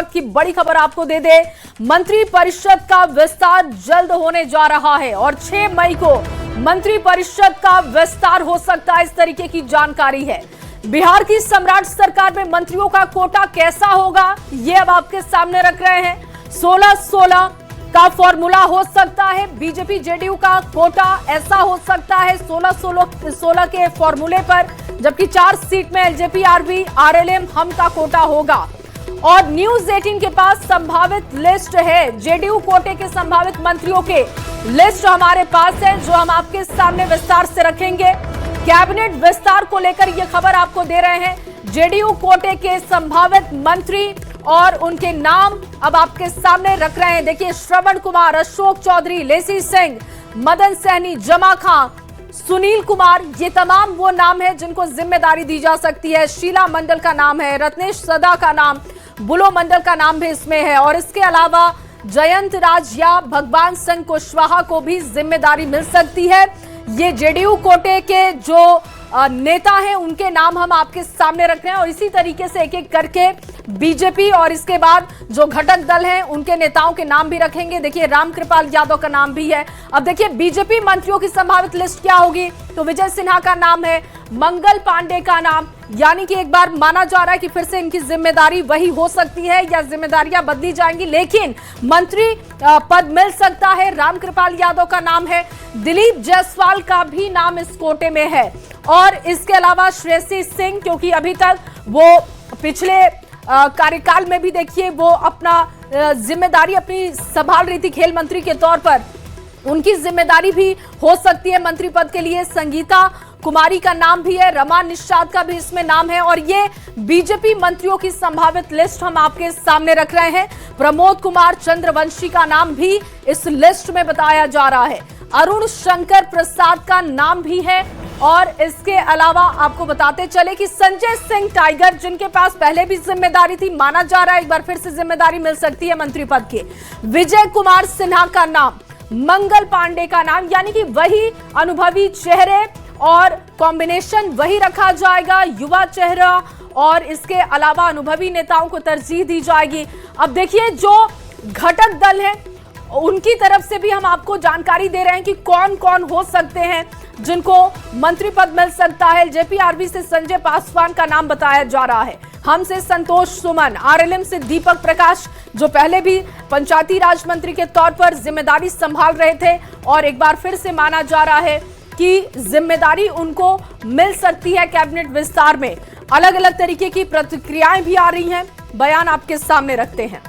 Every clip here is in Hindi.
वक्त की बड़ी खबर आपको दे दे, मंत्री परिषद का विस्तार जल्द होने जा रहा है और 6 मई को मंत्री परिषद का विस्तार हो सकता है, इस तरीके की जानकारी है। बिहार की सम्राट सरकार में मंत्रियों का कोटा कैसा होगा, ये अब आपके सामने रख रहे हैं। 16-16 का फॉर्मूला हो सकता है, बीजेपी जेडीयू का कोटा ऐसा हो सकता है 16-16 के फॉर्मूले पर, जबकि 4 सीट में एलजेपी, आरबी, आरएलएम, हम का कोटा होगा। और न्यूज 18 के पास संभावित लिस्ट है, जेडीयू कोटे के संभावित मंत्रियों के लिस्ट हमारे पास है, जो हम आपके सामने विस्तार से रखेंगे। कैबिनेट विस्तार को लेकर यह खबर आपको दे रहे हैं, जेडीयू कोटे के संभावित मंत्री और उनके नाम अब आपके सामने रख रहे हैं। देखिए, श्रवण कुमार, अशोक चौधरी, लेसी सिंह, मदन सहनी, जमा खां, सुनील कुमार, ये तमाम वो नाम है जिनको जिम्मेदारी दी जा सकती है। शीला मंडल का नाम है, रत्नेश सदा का नाम, बुलो मंडल का नाम भी इसमें है और इसके अलावा जयंत राज या भगवान सिंह कुशवाहा को भी जिम्मेदारी मिल सकती है। ये जेडीयू कोटे के जो नेता हैं उनके नाम हम आपके सामने रख रहे हैं और इसी तरीके से एक एक करके बीजेपी और इसके बाद जो घटक दल हैं उनके नेताओं के नाम भी रखेंगे। देखिए, रामकृपाल यादव का नाम भी है। अब देखिए, बीजेपी मंत्रियों की संभावित लिस्ट क्या होगी, तो विजय सिन्हा का नाम है, मंगल पांडे का नाम, यानी कि एक बार माना जा रहा है कि फिर से इनकी जिम्मेदारी वही हो सकती है या जिम्मेदारियां बदली जाएंगी, लेकिन मंत्री पद मिल सकता है। रामकृपाल यादव का नाम है, दिलीप जायसवाल का भी नाम इस कोटे में है और इसके अलावा श्रेयसी सिंह, क्योंकि अभी तक वो पिछले कार्यकाल में भी देखिए वो अपना जिम्मेदारी अपनी संभाल रही थी खेल मंत्री के तौर पर, उनकी जिम्मेदारी भी हो सकती है मंत्री पद के लिए। संगीता कुमारी का नाम भी है, रमा निषाद का भी इसमें नाम है और ये बीजेपी मंत्रियों की संभावित लिस्ट हम आपके सामने रख रहे हैं। प्रमोद कुमार चंद्रवंशी का नाम भी इस लिस्ट में बताया जा रहा है। अरुण शंकर प्रसाद का नाम भी है और इसके अलावा आपको बताते चले कि संजय सिंह टाइगर, जिनके पास पहले भी जिम्मेदारी थी, माना जा रहा है एक बार फिर से जिम्मेदारी मिल सकती है मंत्री पद की। विजय कुमार सिन्हा का नाम, मंगल पांडे का नाम, यानी कि वही अनुभवी चेहरे और कॉम्बिनेशन वही रखा जाएगा, युवा चेहरा और इसके अलावा अनुभवी नेताओं को तरजीह दी जाएगी। अब देखिए, जो घटक दल है उनकी तरफ से भी हम आपको जानकारी दे रहे हैं कि कौन कौन हो सकते हैं जिनको मंत्री पद मिल सकता है। जेपीआरबी से संजय पासवान का नाम बताया जा रहा है, हम से संतोष सुमन, आरएलएम से दीपक प्रकाश, जो पहले भी पंचायती राज मंत्री के तौर पर जिम्मेदारी संभाल रहे थे और एक बार फिर से माना जा रहा है कि जिम्मेदारी उनको मिल सकती है कैबिनेट विस्तार में। अलग अलग तरीके की प्रतिक्रियाएं भी आ रही हैं, बयान आपके सामने रखते हैं।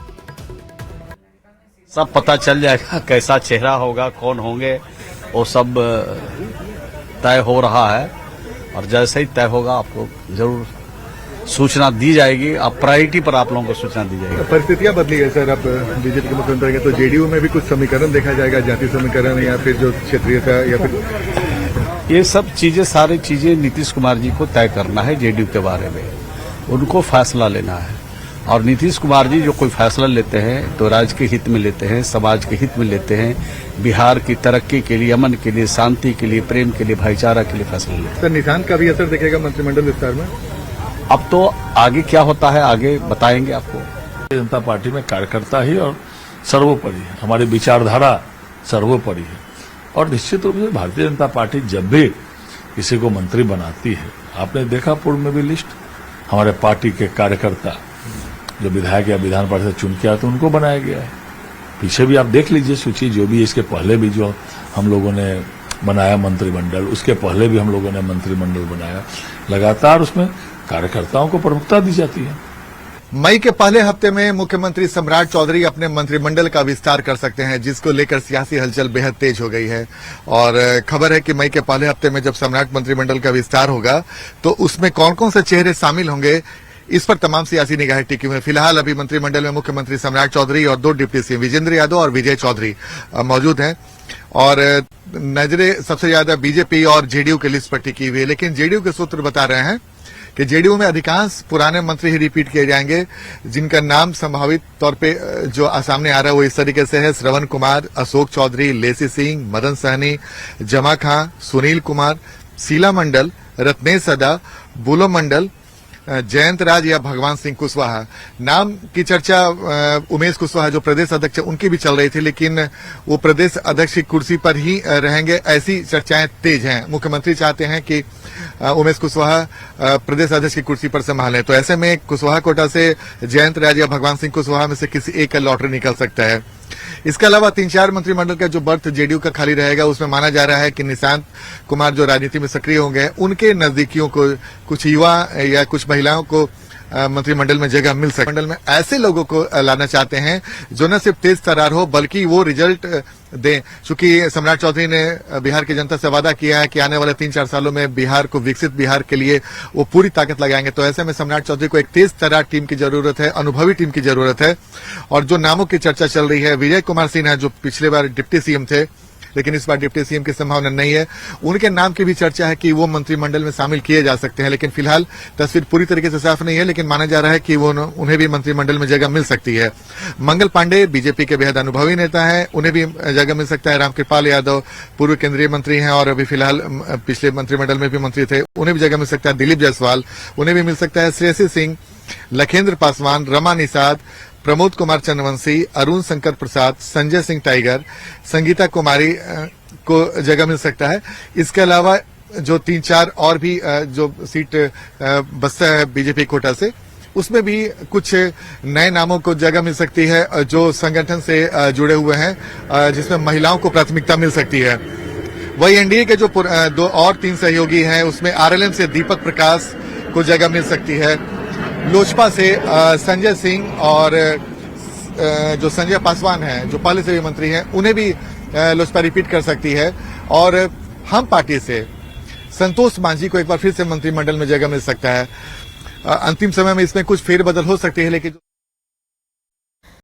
सब पता चल जाएगा, कैसा चेहरा होगा, कौन होंगे, वो सब तय हो रहा है और जैसे ही तय होगा आपको जरूर सूचना दी जाएगी। आप प्रायोरिटी पर आप लोगों को सूचना दी जाएगी। परिस्थितियां बदली है सर, अब बीजेपी के मुख्यमंत्री तो जेडीयू में भी कुछ समीकरण देखा जाएगा, जाति समीकरण या फिर जो क्षेत्रीयता या फिर ये सब चीजें, सारी चीजें नीतीश कुमार जी को तय करना है। जेडीयू के बारे में उनको फैसला लेना है और नीतीश कुमार जी जो कोई फैसला लेते हैं तो राज्य के हित में लेते हैं, समाज के हित में लेते हैं, बिहार की तरक्की के लिए, अमन के लिए, शांति के लिए, प्रेम के लिए, भाईचारा के लिए फैसला लेते हैं। सर, निशान का भी असर दिखेगा मंत्रिमंडल विस्तार में? अब तो आगे क्या होता है आगे बताएंगे आपको। भारतीय जनता पार्टी में कार्यकर्ता ही और सर्वोपरि है, हमारी विचारधारा सर्वोपरि है और निश्चित रूप से भारतीय जनता पार्टी जब भी किसी को मंत्री बनाती है, आपने देखा पूर्व में भी लिस्ट, हमारे पार्टी के कार्यकर्ता जो विधायक या विधान पार्षद चुन के आए तो उनको बनाया गया है। पीछे भी आप देख लीजिए सूची, जो भी इसके पहले भी जो हम लोगों ने बनाया मंत्रिमंडल, उसके पहले भी हम लोगों ने मंत्रिमंडल बनाया, लगातार उसमें कार्यकर्ताओं को प्रमुखता दी जाती है। मई के पहले हफ्ते में मुख्यमंत्री सम्राट चौधरी अपने मंत्रिमंडल का विस्तार कर सकते हैं, जिसको लेकर सियासी हलचल बेहद तेज हो गई है और खबर है कि मई के पहले हफ्ते में जब सम्राट मंत्रिमंडल का विस्तार होगा तो उसमें कौन कौन से चेहरे शामिल होंगे, इस पर तमाम सियासी निगाहें टिकी हुई है। फिलहाल अभी मंत्रिमंडल में मुख्यमंत्री सम्राट चौधरी और 2 डिप्टी सीएम विजेंद्र यादव और विजय चौधरी मौजूद हैं और नजरें सबसे ज्यादा बीजेपी और जेडीयू की लिस्ट पर टिकी हुई है। लेकिन जेडीयू के सूत्र बता रहे हैं कि जेडीयू में अधिकांश पुराने मंत्री ही रिपीट किए जाएंगे, जिनका नाम संभावित तौर पे जो सामने आ रहा है वो इस तरीके से है: श्रवण कुमार, अशोक चौधरी, लेसी सिंह, मदन सहनी, जमा खां, सुनील कुमार, शीला मंडल, रत्नेश सदा, बुलो मंडल, जयंत राज या भगवान सिंह कुशवाहा। नाम की चर्चा उमेश कुशवाहा जो प्रदेश अध्यक्ष उनकी भी चल रही थी, लेकिन वो प्रदेश अध्यक्ष की कुर्सी पर ही रहेंगे, ऐसी चर्चाएं तेज हैं। मुख्यमंत्री चाहते हैं कि उमेश कुशवाहा प्रदेश अध्यक्ष की कुर्सी पर संभालें, तो ऐसे में कुशवाहा कोटा से जयंत राज या भगवान सिंह कुशवाहा में से किसी एक का लॉटरी निकल सकता है। इसके अलावा 3-4 मंत्रिमंडल का जो बर्थ जेडीयू का खाली रहेगा, उसमें माना जा रहा है कि निशांत कुमार जो राजनीति में सक्रिय होंगे, उनके नजदीकियों को, कुछ युवा या कुछ महिलाओं को मंत्रिमंडल में जगह मिल सके। मंडल में ऐसे लोगों को लाना चाहते हैं जो न सिर्फ तेज तर्रार हो बल्कि वो रिजल्ट दें। चूंकि सम्राट चौधरी ने बिहार की जनता से वादा किया है कि आने वाले 3-4 सालों में बिहार को विकसित बिहार के लिए वो पूरी ताकत लगाएंगे, तो ऐसे में सम्राट चौधरी को एक तेज तर्रार टीम की जरूरत है, अनुभवी टीम की जरूरत है। और जो नामों की चर्चा चल रही है, विजय कुमार सिन्हा जो पिछले बार डिप्टी सीएम थे लेकिन इस बार डिप्टी सीएम की संभावना नहीं है, उनके नाम की भी चर्चा है कि वो मंत्रिमंडल में शामिल किए जा सकते हैं। लेकिन फिलहाल तस्वीर पूरी तरीके से साफ नहीं है, लेकिन माना जा रहा है कि वो उन्हें भी मंत्रिमंडल में जगह मिल सकती है। मंगल पांडे बीजेपी के बेहद अनुभवी नेता हैं, उन्हें भी जगह मिल सकता है। रामकृपाल यादव पूर्व केंद्रीय मंत्री हैं और अभी फिलहाल पिछले मंत्रिमंडल में भी मंत्री थे, उन्हें भी जगह मिल सकता है। दिलीप जायसवाल, उन्हें भी मिल सकता है। श्रेयसी सिंह, लखेंद्र पासवान, रमा निषाद, प्रमोद कुमार चंद्रवंशी, अरुण शंकर प्रसाद, संजय सिंह टाइगर, संगीता कुमारी को जगह मिल सकता है। इसके अलावा जो 3-4 और भी जो सीट बचता है बीजेपी कोटा से, उसमें भी कुछ नए नामों को जगह मिल सकती है जो संगठन से जुड़े हुए हैं, जिसमें महिलाओं को प्राथमिकता मिल सकती है। वही एनडीए के जो 2 और 3 सहयोगी हैं, उसमें आरएलएम से दीपक प्रकाश को जगह मिल सकती है। लोजपा से संजय सिंह और जो संजय पासवान हैं जो पहले से भी मंत्री हैं, उन्हें भी लोजपा रिपीट कर सकती है। और हम पार्टी से संतोष मांझी को एक बार फिर से मंत्रिमंडल में जगह मिल सकता है। अंतिम समय में इसमें कुछ फेरबदल हो सकती है, लेकिन